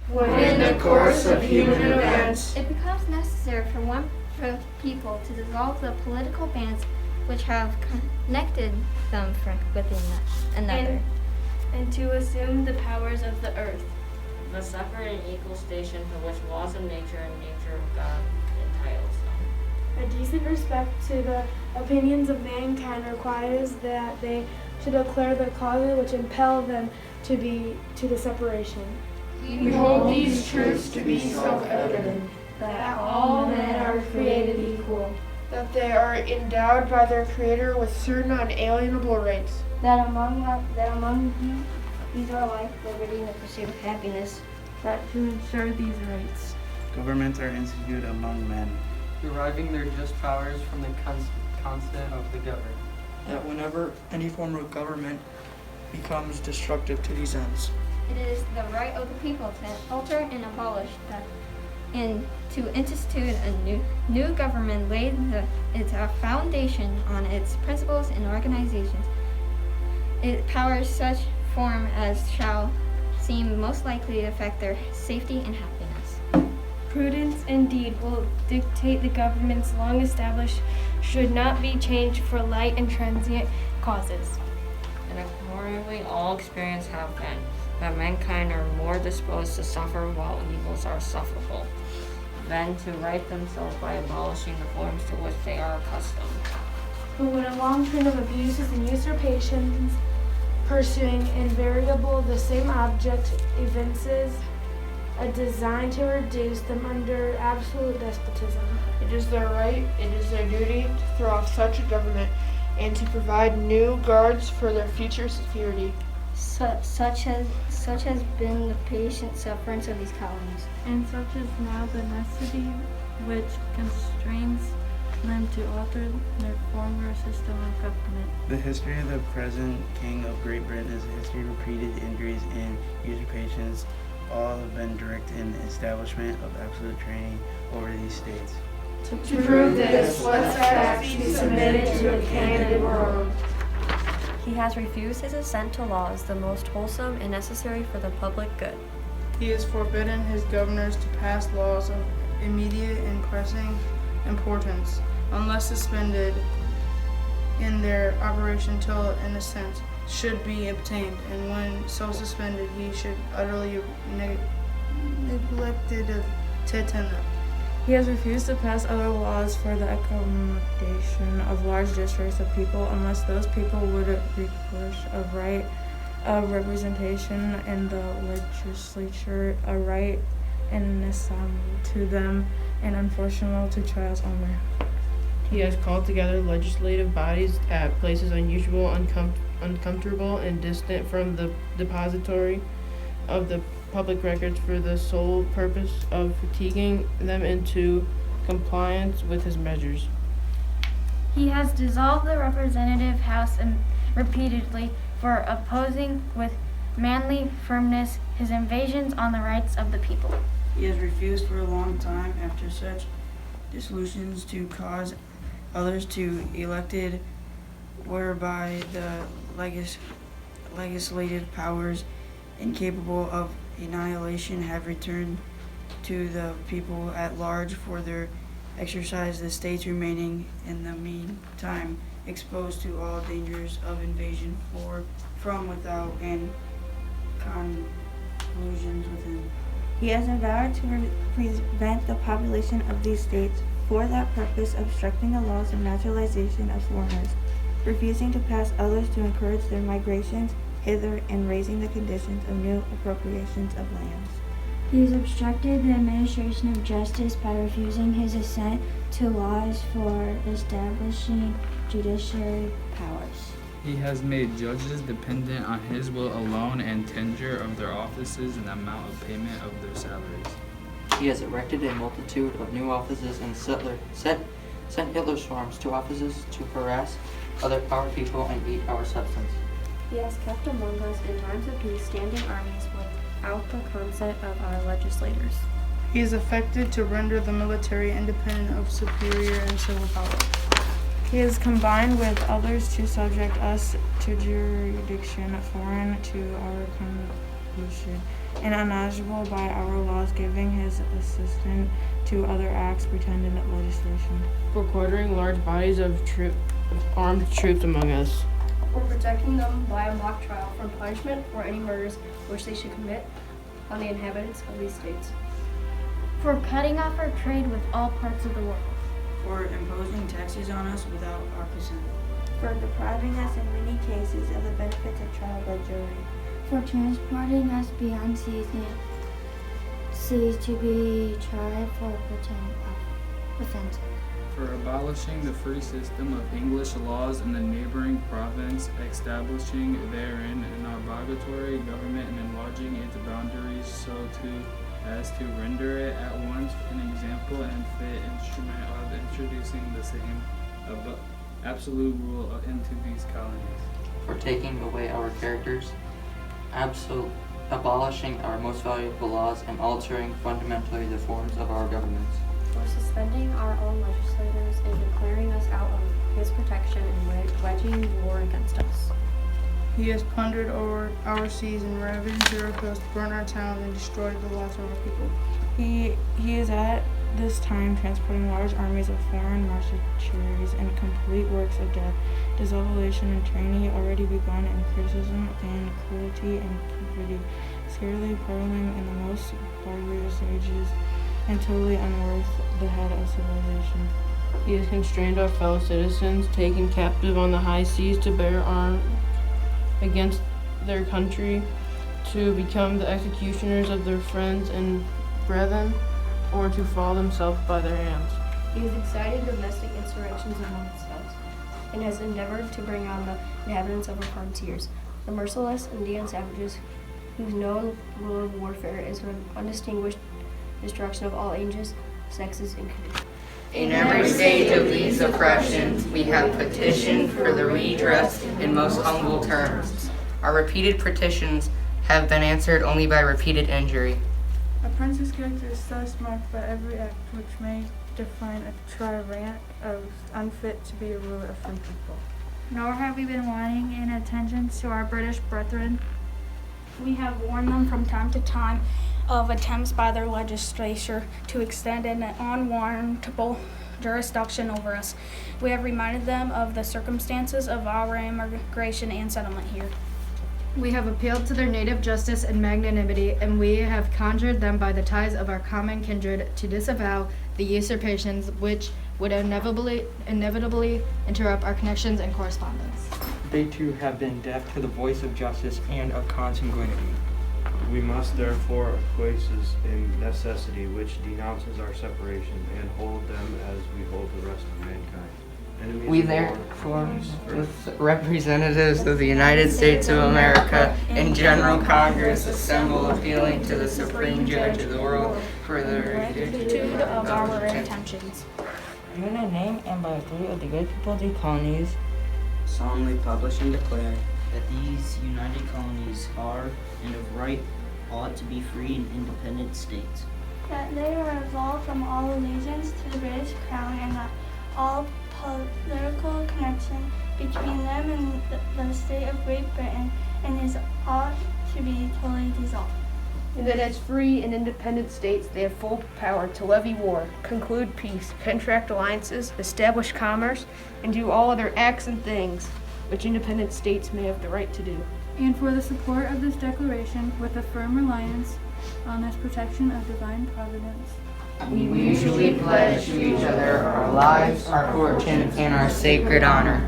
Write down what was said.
when in the course of human events it becomes necessary for people to dissolve the political bands which have connected them with another, and to assume the powers of the earth. The separate and equal station for which laws of nature and nature of God entitles them. A decent respect to the opinions of mankind requires that they should declare the causes which impel them to the separation. we hold these truths to be self-evident, That all men are created equal. That they are endowed by their Creator with certain unalienable rights. That among you, these are life, liberty, and the pursuit of happiness. That to ensure these rights, governments are instituted among men, deriving their just powers from the consent of the governed. That whenever any form of government becomes destructive to these ends, it is the right of the people to alter and abolish that, and to institute a new government laid its foundation on its principles and organizations. It powers such form as shall seem most likely to affect their safety and happiness. prudence indeed will dictate the governments long established should not be changed for light and transient causes. And accordingly all experience have been that mankind are more disposed to suffer while evils are sufferable than to right themselves by abolishing the forms to which they are accustomed. But when a long train of abuses and usurpations, pursuing invariable the same object, evinces a design to reduce them under absolute despotism. It is their right, it is their duty to throw off such a government and to provide new guards for their future security. Such has been the patient sufferance of these colonies. And such is now the necessity which constrains them to alter their former system of government. the history of the present King of Great Britain is a history of repeated injuries and usurpations. All have been direct in the establishment of absolute training over these states. To prove this, let facts be submitted to a candid world. He has refused his assent to laws the most wholesome and necessary for the public good. he has forbidden his governors to pass laws of immediate and pressing importance, unless suspended in their operation till an assent should be obtained, and when so suspended he should utterly neglected to attend them. He has refused to pass other laws for the accommodation of large districts of people unless those people would relinquish a right of representation in the legislature, a right in assembly to them, and unfortunate to trials only. He has called together legislative bodies at places unusual, uncomfortable, and distant from the depository of the public records for the sole purpose of fatiguing them into compliance with his measures. He has dissolved the representative house repeatedly for opposing with manly firmness his invasions on the rights of the people. He has refused for a long time after such dissolutions to cause others to elected, whereby the legislative powers incapable of annihilation have returned to the people at large for their exercise, the states remaining in the meantime exposed to all dangers of invasion from without and conclusions within. He has endeavored to prevent the population of these states for that purpose, obstructing the laws of naturalization of foreigners, refusing to pass others to encourage their migrations hither, and raising the conditions of new appropriations of lands. He has obstructed the administration of justice by refusing his assent to laws for establishing judiciary powers. He has made judges dependent on his will alone and tenure of their offices and the amount of payment of their salaries. He has erected a multitude of new offices and sent Hitler swarms to offices to harass other power people and eat our substance. He has kept among us in times of peace standing armies without the consent of our legislators. He is affected to render the military independent of superior and civil power. He has combined with others to subject us to jurisdiction foreign to our constitution and unmanageable by our laws, giving his assistance to other acts pretended legislation. For quartering large bodies of armed troops among us. For protecting them by a mock trial from punishment for any murders which they should commit on the inhabitants of these states. For cutting off our trade with all parts of the world. For imposing taxes on us without our consent. For depriving us in many cases of the benefits of trial by jury. For transporting us beyond seas to be tried for offense. For abolishing the free system of English laws in the neighboring province, establishing therein an arbitrary government and enlarging its boundaries so as to render it at once an example and fit instrument of introducing the same absolute rule into these colonies. For taking away our characters, abolishing our most valuable laws, and altering fundamentally the forms of our governments. For suspending our own legislators and declaring us out of his protection and waging war against us. He has plundered our seas and ravaged our coast, burnt our towns, and destroyed the lives of our people. He is at this time transporting large armies of foreign mercenaries and complete works of death, desolation, and tyranny already begun in criticism and cruelty and perfidy, scarcely paralleling in the most barbarous ages, and totally unworth the head of civilization. He has constrained our fellow citizens, taken captive on the high seas to bear arms against their country, to become the executioners of their friends and brethren, or to fall themselves by their hands. He has excited domestic insurrections amongst us, and has endeavored to bring on the inhabitants of our frontiers, the merciless Indian savages, whose known rule of warfare is for undistinguished destruction of all ages, sexes, and communities. In every stage of these oppressions, we have petitioned for the redress in most humble terms. Our repeated petitions have been answered only by repeated injury. A prince's character is thus marked by every act which may define a tyrant as unfit to be a ruler of free people. Nor have we been wanting in attention to our British brethren. We have warned them from time to time of attempts by their legislature to extend an unwarrantable jurisdiction over us. We have reminded them of the circumstances of our immigration and settlement here. We have appealed to their native justice and magnanimity, and we have conjured them by the ties of our common kindred to disavow the usurpations which would inevitably interrupt our connections and correspondence. They too have been deaf to the voice of justice and of consanguinity. We must therefore acquiesce in necessity which denounces our separation, and hold them as we hold the rest of mankind. Enemies We of war, therefore, with representatives of the United States of America and General Congress, assemble appealing to the Supreme Judge of the world for the rectitude of our intentions. In the name and by authority of the great people of the colonies, solemnly publish and declare that these united colonies are and of right ought to be free and independent states. That they are absolved from all allegiance to the British Crown, and that all political connection between them and the state of Great Britain and is ought to be totally dissolved. And that as free and independent states they have full power to levy war, conclude peace, contract alliances, establish commerce, and do all other acts and things which independent states may have the right to do. And for the support of this declaration, with a firm reliance on this protection of divine providence, we mutually pledge to each other our lives, our fortune, and our sacred honor.